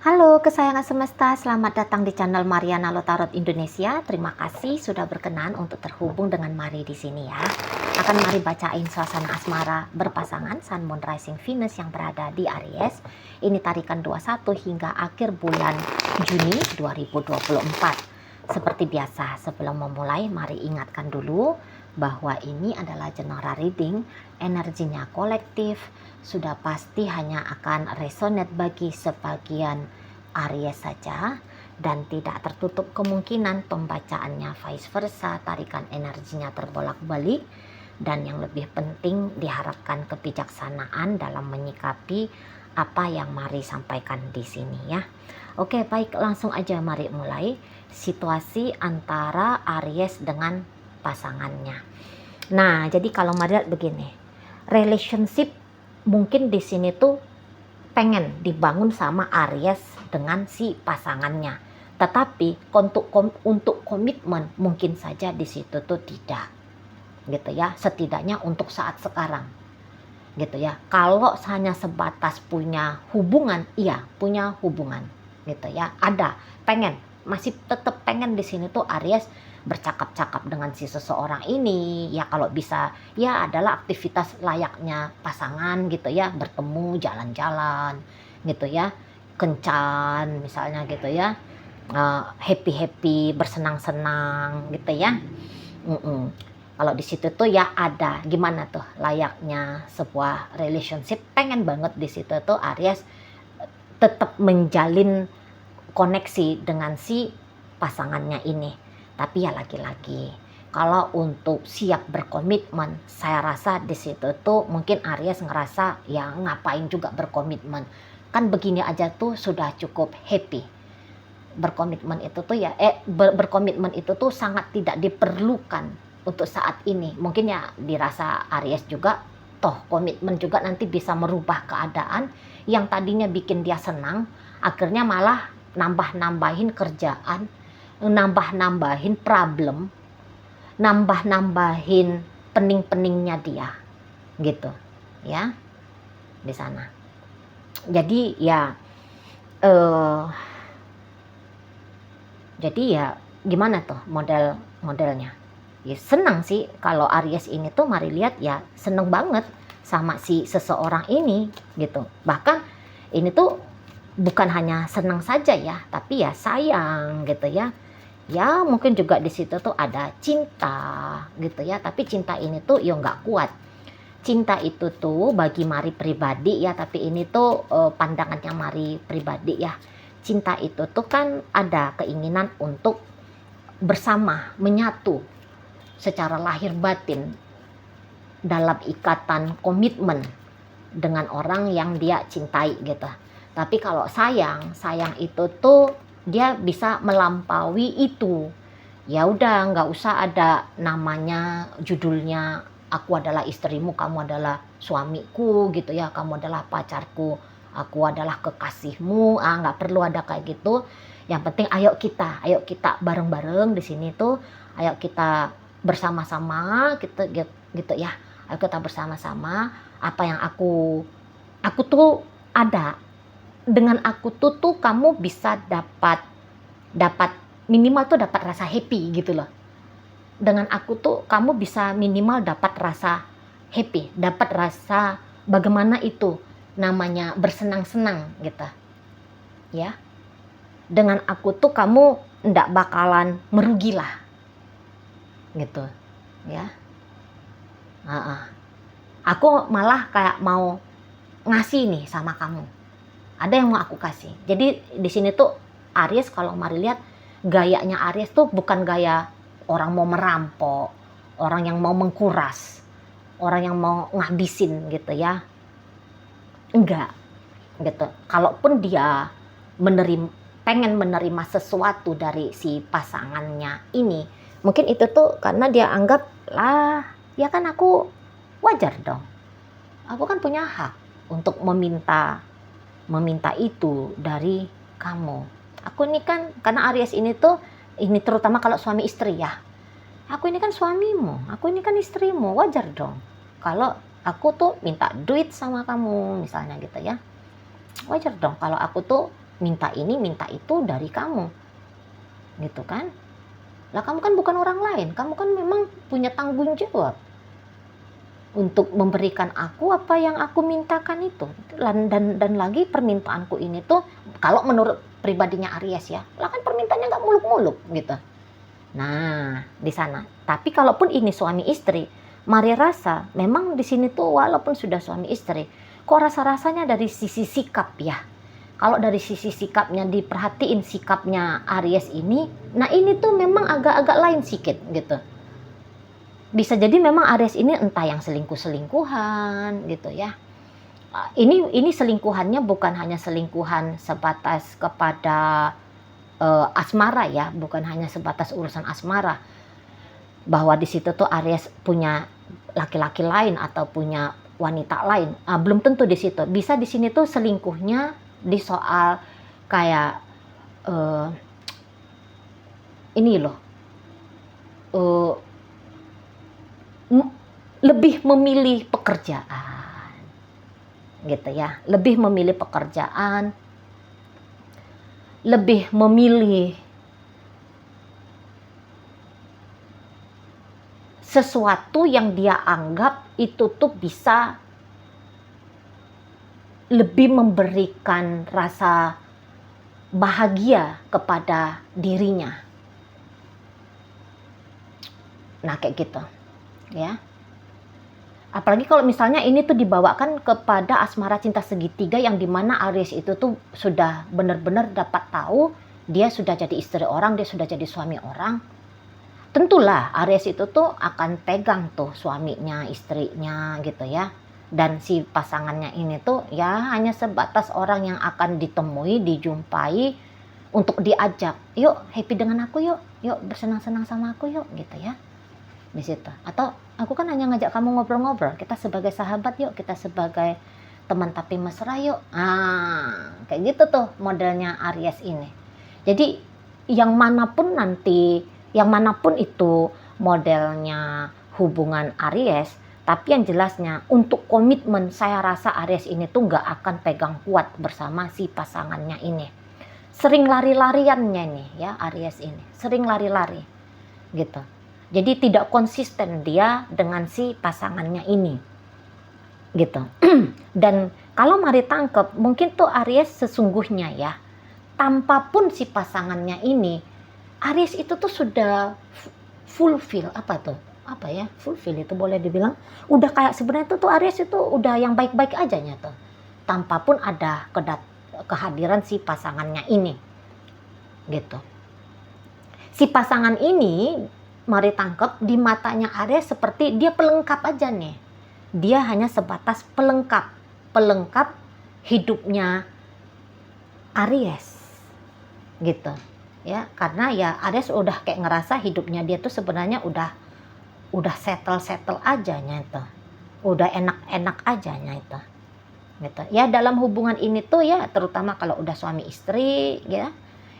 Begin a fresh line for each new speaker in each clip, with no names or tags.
Halo kesayangan semesta, selamat datang di channel Mariana Lotarot Indonesia. Terima kasih sudah berkenan untuk terhubung dengan Mari di sini ya. Akan Mari bacain suasana asmara berpasangan Sun Moon Rising Venus yang berada di Aries. Ini tarikan 21 hingga akhir bulan Juni 2024. Seperti biasa, sebelum memulai mari ingatkan dulu bahwa ini adalah general reading, energinya kolektif, sudah pasti hanya akan resonate bagi sebagian Aries saja dan tidak tertutup kemungkinan pembacaannya vice versa, tarikan energinya terbolak-balik, dan yang lebih penting diharapkan kebijaksanaan dalam menyikapi apa yang Mari sampaikan di sini ya. Oke, baik, langsung aja mari mulai situasi antara Aries dengan pasangannya. Nah, jadi kalau Mari lihat begini, relationship mungkin di sini tuh pengen dibangun sama Aries dengan si pasangannya. Tetapi untuk komitmen mungkin saja di situ tuh tidak. Gitu ya, setidaknya untuk saat sekarang. Gitu ya. Kalau hanya sebatas punya hubungan, iya, punya hubungan. Gitu ya. Ada, pengen, masih tetap pengen di sini tuh Aries bercakap-cakap dengan si seseorang ini, ya kalau bisa ya adalah aktivitas layaknya pasangan gitu ya, bertemu, jalan-jalan gitu ya, kencan misalnya gitu ya, happy-happy, bersenang-senang gitu ya. Kalau di situ tuh ya ada gimana tuh layaknya sebuah relationship, pengen banget di situ tuh Aries tetap menjalin koneksi dengan si pasangannya ini. Tapi ya lagi-lagi, kalau untuk siap berkomitmen, saya rasa di situ tuh mungkin Aries ngerasa ya ngapain juga berkomitmen. Kan begini aja tuh sudah cukup happy. Berkomitmen itu tuh ya berkomitmen itu tuh sangat tidak diperlukan untuk saat ini. Mungkin ya dirasa Aries juga toh komitmen juga nanti bisa merubah keadaan yang tadinya bikin dia senang, akhirnya malah nambah-nambahin kerjaan, nambah-nambahin problem, nambah-nambahin pening-peningnya dia gitu ya di sana. Jadi ya gimana tuh modelnya ya, senang sih kalau Aries ini tuh mari lihat ya seneng banget sama si seseorang ini gitu. Bahkan ini tuh bukan hanya senang saja ya, tapi ya sayang gitu ya. Ya mungkin juga di situ tuh ada cinta gitu ya, tapi cinta ini tuh ya nggak kuat. Cinta itu tuh bagi Mari pribadi ya, tapi ini tuh pandangannya Mari pribadi ya. Cinta itu tuh kan ada keinginan untuk bersama, menyatu secara lahir batin dalam ikatan komitmen dengan orang yang dia cintai gitu. Tapi kalau sayang itu tuh dia bisa melampaui itu. Ya udah nggak usah ada namanya judulnya aku adalah istrimu, kamu adalah suamiku gitu ya, kamu adalah pacarku, aku adalah kekasihmu. Nggak perlu ada kayak gitu. Yang penting ayo kita bareng-bareng di sini tuh, ayo kita bersama-sama gitu ya. Ayo kita bersama-sama, apa yang aku tuh ada, dengan aku tuh kamu bisa dapat minimal tuh dapat rasa happy gitu loh. Dengan aku tuh kamu bisa minimal dapat rasa happy, dapat rasa bagaimana itu namanya bersenang-senang gitu ya. Dengan aku tuh kamu ndak bakalan merugilah gitu ya. Aku malah kayak mau ngasih nih sama kamu, ada yang mau aku kasih. Jadi di sini tuh Aries kalau Mari lihat gayanya Aries tuh bukan gaya orang mau merampok, orang yang mau mengkuras, orang yang mau ngabisin gitu ya. Enggak gitu. Kalaupun dia pengen menerima sesuatu dari si pasangannya ini, mungkin itu tuh karena dia anggap lah ya kan aku wajar dong. Aku kan punya hak untuk meminta itu dari kamu. Aku ini kan, karena Aries ini tuh, ini terutama kalau suami istri ya. Aku ini kan suamimu, aku ini kan istrimu, wajar dong. Kalau aku tuh minta duit sama kamu misalnya gitu ya. Wajar dong kalau aku tuh minta ini minta itu dari kamu, gitu kan. Lah kamu kan bukan orang lain, kamu kan memang punya tanggung jawab untuk memberikan aku apa yang aku mintakan itu. Dan lagi permintaanku ini tuh kalau menurut pribadinya Aries ya, lah kan permintaannya nggak muluk-muluk gitu. Nah di sana. Tapi kalaupun ini suami istri, Mari rasa memang di sini tuh walaupun sudah suami istri, kok rasa-rasanya dari sisi sikap ya. Kalau dari sisi sikapnya diperhatiin sikapnya Aries ini, nah ini tuh memang agak-agak lain sedikit gitu. Bisa jadi memang Aries ini entah yang selingkuh-selingkuhan gitu ya. Ini selingkuhannya bukan hanya selingkuhan sebatas kepada asmara ya, bukan hanya sebatas urusan asmara. Bahwa di situ tuh Aries punya laki-laki lain atau punya wanita lain, belum tentu di situ. Bisa di sini tuh selingkuhnya di soal kayak ini loh, lebih memilih pekerjaan gitu ya, lebih memilih pekerjaan, lebih memilih sesuatu yang dia anggap itu tuh bisa lebih memberikan rasa bahagia kepada dirinya. Nah kayak gitu ya. Apalagi kalau misalnya ini tuh dibawakan kepada asmara cinta segitiga yang dimana Aries itu tuh sudah benar-benar dapat tahu dia sudah jadi istri orang, dia sudah jadi suami orang. Tentulah Aries itu tuh akan pegang tuh suaminya, istrinya gitu ya. Dan si pasangannya ini tuh ya hanya sebatas orang yang akan ditemui, dijumpai untuk diajak, yuk happy dengan aku yuk, yuk bersenang-senang sama aku yuk gitu ya. Di situ. Atau aku kan hanya ngajak kamu ngobrol-ngobrol, kita sebagai sahabat yuk, kita sebagai teman tapi mesra yuk. Kayak gitu tuh modelnya Aries ini. Jadi yang manapun nanti, yang manapun itu modelnya hubungan Aries, tapi yang jelasnya untuk komitmen saya rasa Aries ini tuh nggak akan pegang kuat bersama si pasangannya ini. Sering lari-lariannya nih ya Aries ini, sering lari-lari gitu. Jadi tidak konsisten dia dengan si pasangannya ini gitu. Dan kalau Mari tangkep, mungkin tuh Aries sesungguhnya ya, tanpa pun si pasangannya ini, Aries itu tuh sudah fulfill fulfill itu boleh dibilang udah kayak sebenarnya tuh Aries itu udah yang baik-baik aja tuh, tanpa pun ada kehadiran si pasangannya ini gitu. Si pasangan ini Mari tangkap di matanya Aries seperti dia pelengkap aja nih. Dia hanya sebatas pelengkap hidupnya Aries gitu ya, karena ya Aries udah kayak ngerasa hidupnya dia tuh sebenarnya udah settle aja itu, udah enak aja itu gitu ya. Dalam hubungan ini tuh ya terutama kalau udah suami istri ya,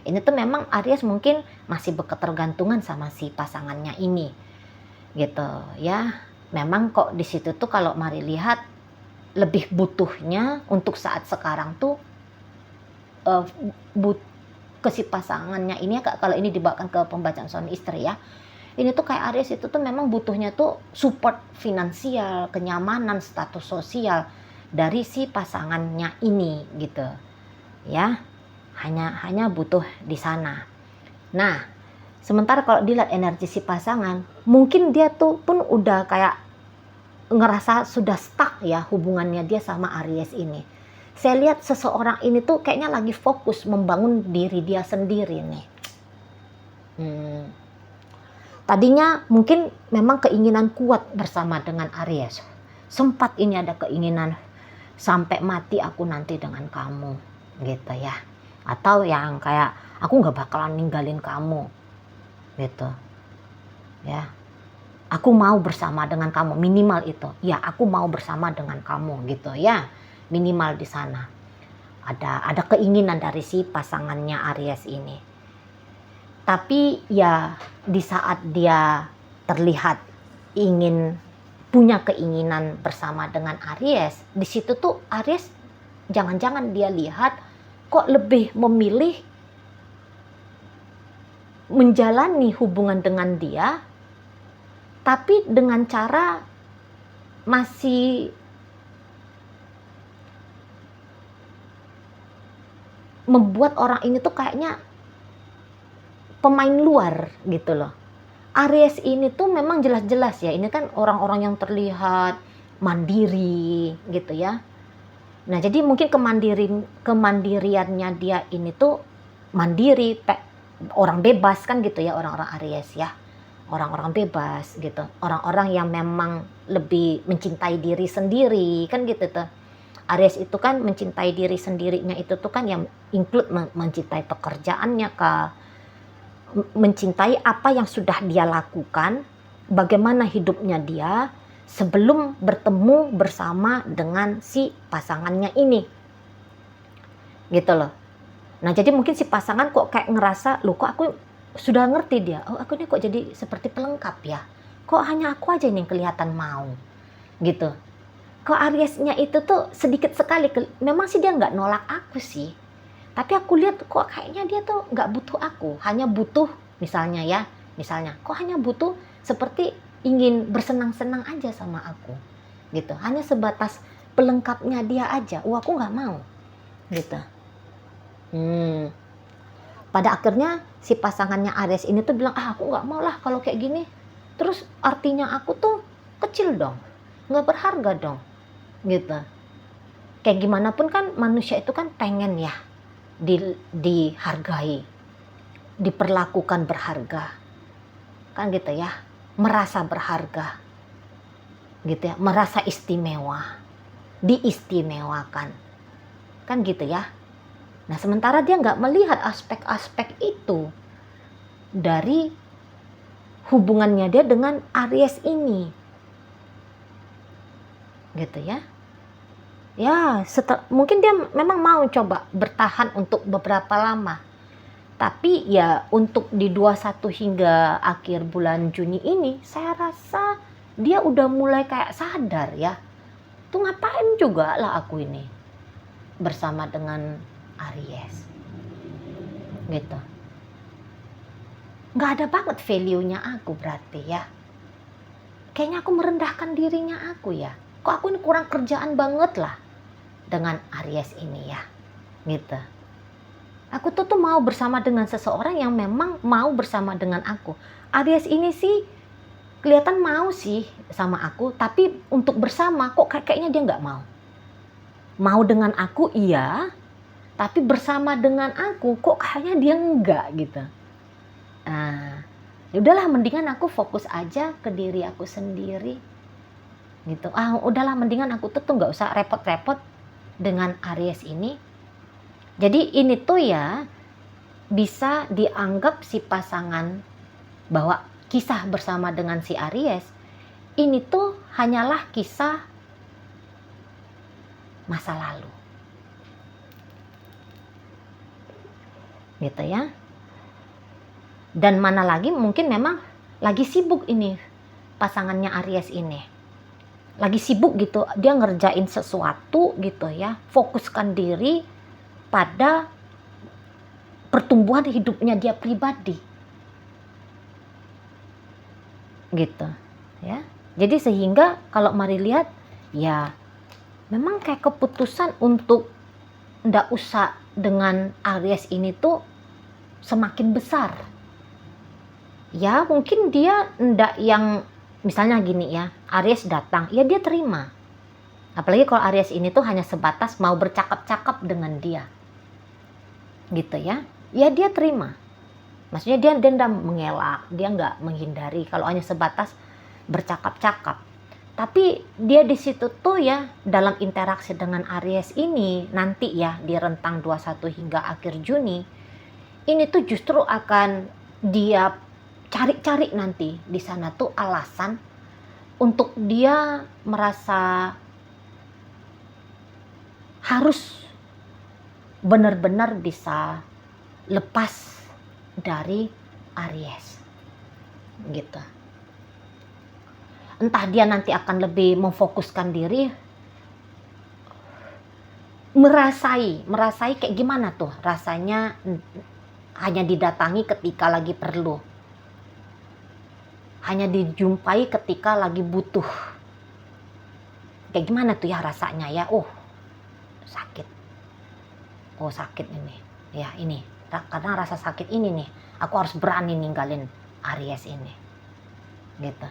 ini tuh memang Aries mungkin masih berketergantungan sama si pasangannya ini gitu ya. Memang kok di situ tuh kalau Mari lihat lebih butuhnya untuk saat sekarang tuh ke si pasangannya ini ya, kalau ini dibawakan ke pembacaan suami istri ya. Ini tuh kayak Aries itu tuh memang butuhnya tuh support finansial, kenyamanan, status sosial dari si pasangannya ini gitu ya. Hanya butuh di sana. Nah, sementara kalau dilihat energi si pasangan, mungkin dia tuh pun udah kayak ngerasa sudah stuck ya hubungannya dia sama Aries ini. Saya lihat seseorang ini tuh kayaknya lagi fokus membangun diri dia sendiri nih. Tadinya mungkin memang keinginan kuat bersama dengan Aries. Sempat ini ada keinginan sampai mati aku nanti dengan kamu gitu ya. Atau yang kayak aku nggak bakalan ninggalin kamu gitu ya, aku mau bersama dengan kamu, minimal itu ya, aku mau bersama dengan kamu gitu ya, minimal di sana ada keinginan dari si pasangannya Aries ini. Tapi ya di saat dia terlihat ingin punya keinginan bersama dengan Aries, di situ tuh Aries jangan-jangan dia lihat kok lebih memilih menjalani hubungan dengan dia, tapi dengan cara masih membuat orang ini tuh kayaknya pemain luar gitu loh. Aries ini tuh memang jelas-jelas ya, ini kan orang-orang yang terlihat mandiri gitu ya. Nah, jadi mungkin kemandiriannya dia ini tuh mandiri, orang bebas kan gitu ya, orang-orang Aries ya. Orang-orang bebas gitu. Orang-orang yang memang lebih mencintai diri sendiri kan gitu tuh. Aries itu kan mencintai diri sendirinya itu tuh kan yang include mencintai pekerjaannya kah, mencintai apa yang sudah dia lakukan, bagaimana hidupnya dia sebelum bertemu bersama dengan si pasangannya ini. Gitu loh. Nah, jadi mungkin si pasangan kok kayak ngerasa, loh kok aku sudah ngerti dia, oh aku ini kok jadi seperti pelengkap ya. Kok hanya aku aja ini yang kelihatan mau. Gitu. Kok Ariesnya itu tuh sedikit sekali, memang sih dia nggak nolak aku sih. Tapi aku lihat kok kayaknya dia tuh nggak butuh aku, hanya butuh misalnya kok hanya butuh seperti ingin bersenang-senang aja sama aku, gitu. Hanya sebatas pelengkapnya dia aja. Aku nggak mau, gitu. Pada akhirnya si pasangannya Aries ini tuh bilang, aku nggak mau lah kalau kayak gini. Terus artinya aku tuh kecil dong, nggak berharga dong, gitu. Kayak gimana pun kan manusia itu kan pengen ya dihargai, diperlakukan berharga, kan gitu ya, merasa berharga, gitu ya, merasa istimewa, diistimewakan, kan gitu ya. Nah, sementara dia nggak melihat aspek-aspek itu dari hubungannya dia dengan Aries ini, gitu ya. Ya, mungkin dia memang mau coba bertahan untuk beberapa lama. Tapi ya untuk di 21 hingga akhir bulan Juni ini, saya rasa dia udah mulai kayak sadar ya. Tuh ngapain juga lah aku ini bersama dengan Aries. Gitu. Nggak ada banget value-nya aku berarti ya. Kayaknya aku merendahkan dirinya aku ya. Kok aku ini kurang kerjaan banget lah dengan Aries ini ya, gitu. Aku tuh mau bersama dengan seseorang yang memang mau bersama dengan aku. Aries ini sih kelihatan mau sih sama aku, tapi untuk bersama kok kayaknya dia nggak mau. Mau dengan aku iya, tapi bersama dengan aku kok kayaknya dia enggak gitu. Nah, ya udahlah mendingan aku fokus aja ke diri aku sendiri. Gitu. Udahlah mendingan aku tuh nggak usah repot-repot dengan Aries ini. Jadi ini tuh ya bisa dianggap si pasangan bahwa kisah bersama dengan si Aries ini tuh hanyalah kisah masa lalu. Gitu ya. Dan mana lagi mungkin memang lagi sibuk ini pasangannya Aries ini. Lagi sibuk gitu, dia ngerjain sesuatu gitu ya, fokuskan diri pada pertumbuhan hidupnya dia pribadi. Gitu ya. Jadi sehingga kalau mari lihat ya memang kayak keputusan untuk ndak usah dengan Aries ini tuh semakin besar. Ya mungkin dia ndak yang misalnya gini ya, Aries datang, ya dia terima. Apalagi kalau Aries ini tuh hanya sebatas mau bercakap-cakap dengan dia. Gitu ya. Ya dia terima. Maksudnya dia nggak mengelak, dia nggak menghindari kalau hanya sebatas bercakap-cakap. Tapi dia di situ tuh ya dalam interaksi dengan Aries ini nanti ya di rentang 21 hingga akhir Juni ini tuh justru akan dia cari-cari nanti di sana tuh alasan untuk dia merasa harus benar-benar bisa lepas dari Aries gitu. Entah dia nanti akan lebih memfokuskan diri merasai kayak gimana tuh rasanya hanya didatangi ketika lagi perlu, hanya dijumpai ketika lagi butuh. Kayak gimana tuh ya rasanya ya? Sakit. Sakit ini. Ya ini. Karena rasa sakit ini nih, aku harus berani ninggalin Aries ini. Gitu.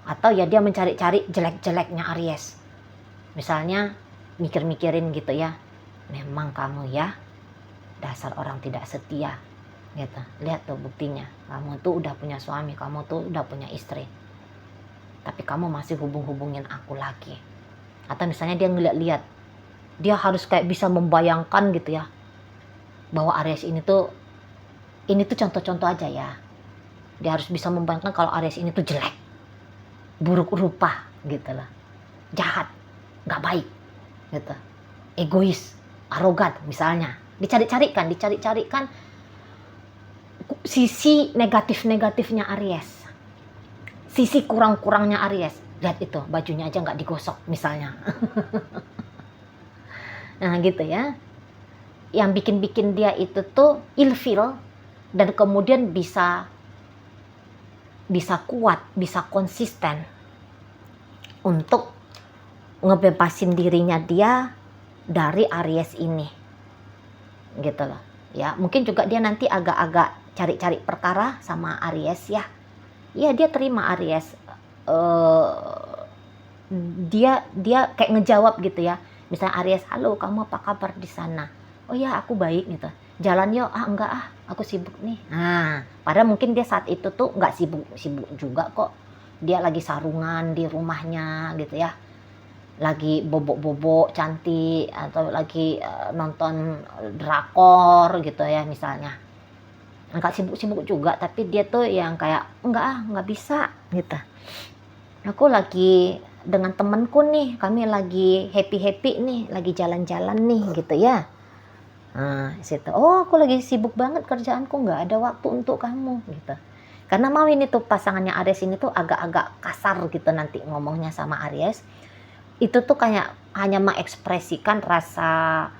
Atau ya dia mencari-cari jelek-jeleknya Aries. Misalnya mikir-mikirin gitu ya. Memang kamu ya dasar orang tidak setia. Gitu. Lihat tuh buktinya. Kamu tuh udah punya suami, kamu tuh udah punya istri. Tapi kamu masih hubungin aku lagi. Atau misalnya dia ngeliat-liat, dia harus kayak bisa membayangkan gitu ya, bahwa Aries ini tuh contoh-contoh aja ya. Dia harus bisa membayangkan kalau Aries ini tuh jelek, buruk rupa gitu lah, jahat, nggak baik gitu, egois, arogan misalnya. Dicari-carikan sisi negatif-negatifnya Aries, sisi kurang-kurangnya Aries. Lihat itu, bajunya aja nggak digosok misalnya. Nah gitu ya. Yang bikin dia itu tuh ilfeel, dan kemudian bisa kuat, bisa konsisten untuk ngebebasin dirinya dia dari Aries ini. Gitu loh. Ya, mungkin juga dia nanti agak-agak cari-cari perkara sama Aries ya. Iya, dia terima Aries. Dia kayak ngejawab gitu ya. Misalnya Aries, halo kamu apa kabar di sana? Oh ya aku baik gitu. Jalan yuk, enggak aku sibuk nih. Nah, padahal mungkin dia saat itu tuh nggak sibuk juga kok. Dia lagi sarungan di rumahnya gitu ya. Lagi bobok-bobok cantik, atau lagi nonton drakor gitu ya misalnya. Enggak sibuk-sibuk juga, tapi dia tuh yang kayak nggak bisa gitu. Aku lagi dengan temenku nih, kami lagi happy nih, lagi jalan-jalan nih gitu ya. Nah, situ, aku lagi sibuk banget kerjaanku, nggak ada waktu untuk kamu gitu. Karena mau ini tuh pasangannya Aries ini tuh agak-agak kasar gitu nanti ngomongnya sama Aries. Itu tuh kayak hanya mengekspresikan rasa,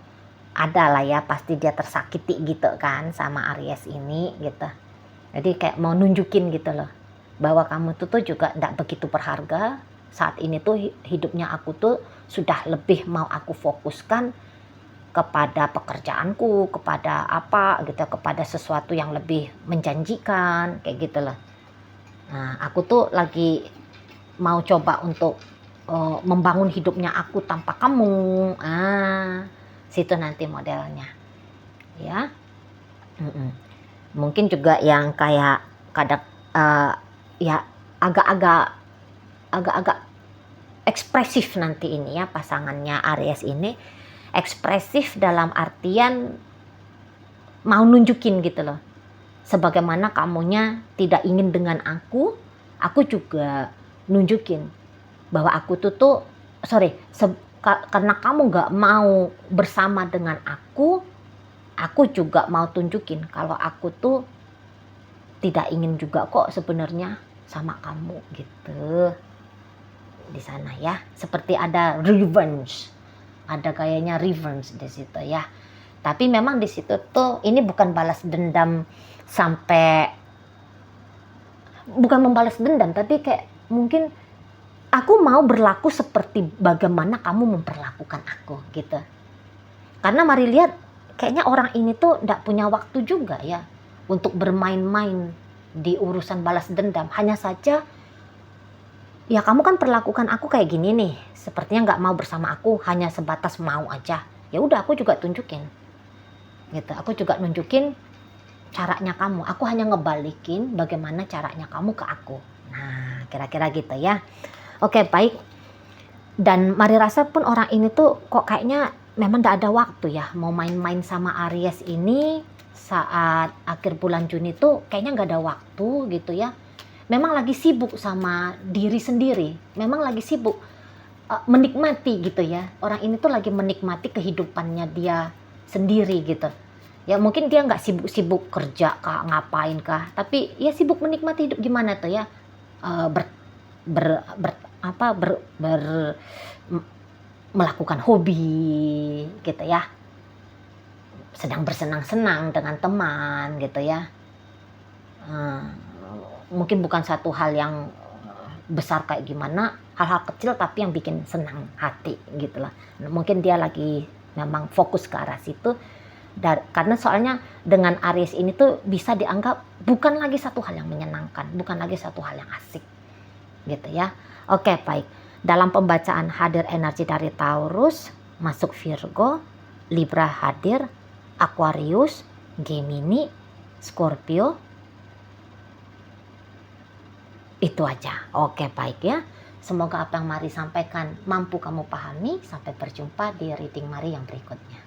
ada lah ya, pasti dia tersakiti gitu kan sama Aries ini gitu. Jadi kayak mau nunjukin gitu loh, bahwa kamu tuh juga nggak begitu berharga. Saat ini tuh hidupnya aku tuh sudah lebih mau aku fokuskan kepada pekerjaanku, kepada apa gitu, kepada sesuatu yang lebih menjanjikan kayak gitu loh. Nah, aku tuh lagi mau coba untuk membangun hidupnya aku tanpa kamu. Situ nanti modelnya ya. Mungkin juga yang kayak kadang ya agak-agak ekspresif nanti ini ya, pasangannya Aries ini ekspresif dalam artian mau nunjukin gitu loh, sebagaimana kamunya tidak ingin dengan aku juga nunjukin bahwa aku tuh karena kamu gak mau bersama dengan aku juga mau tunjukin kalau aku tuh tidak ingin juga kok sebenarnya sama kamu gitu. Di sana ya, seperti ada revenge, ada kayaknya revenge di situ ya. Tapi memang di situ tuh ini bukan balas dendam sampai, bukan membalas dendam, tapi kayak mungkin aku mau berlaku seperti bagaimana kamu memperlakukan aku gitu. Karena mari lihat, kayaknya orang ini tuh nggak punya waktu juga ya untuk bermain-main di urusan balas dendam. Hanya saja ya kamu kan perlakukan aku kayak gini nih, sepertinya nggak mau bersama aku, hanya sebatas mau aja. Ya udah, aku juga tunjukin gitu, aku juga nunjukin caranya kamu, aku hanya ngebalikin bagaimana caranya kamu ke aku. Nah, kira-kira gitu ya. Oke, baik. Dan Mari rasa pun orang ini tuh kok kayaknya memang nggak ada waktu ya mau main-main sama Aries ini. Saat akhir bulan Juni tuh kayaknya nggak ada waktu gitu ya. Memang lagi sibuk sama diri sendiri, memang lagi sibuk menikmati gitu ya. Orang ini tuh lagi menikmati kehidupannya dia sendiri gitu. Ya mungkin dia nggak sibuk-sibuk kerja kah, ngapain kah, tapi ya sibuk menikmati hidup. Gimana tuh ya, melakukan hobi gitu ya, sedang bersenang-senang dengan teman gitu ya. Eee, Mungkin bukan satu hal yang besar kayak gimana, hal-hal kecil tapi yang bikin senang hati gitulah. Mungkin dia lagi memang fokus ke arah situ, karena soalnya dengan Aries ini tuh bisa dianggap bukan lagi satu hal yang menyenangkan, bukan lagi satu hal yang asik gitu ya. Oke, baik. Dalam pembacaan hadir energi dari Taurus, masuk Virgo, Libra hadir, Aquarius, Gemini, Scorpio, itu aja. Oke, baik ya. Semoga apa yang Mari sampaikan mampu kamu pahami. Sampai berjumpa di reading Mari yang berikutnya.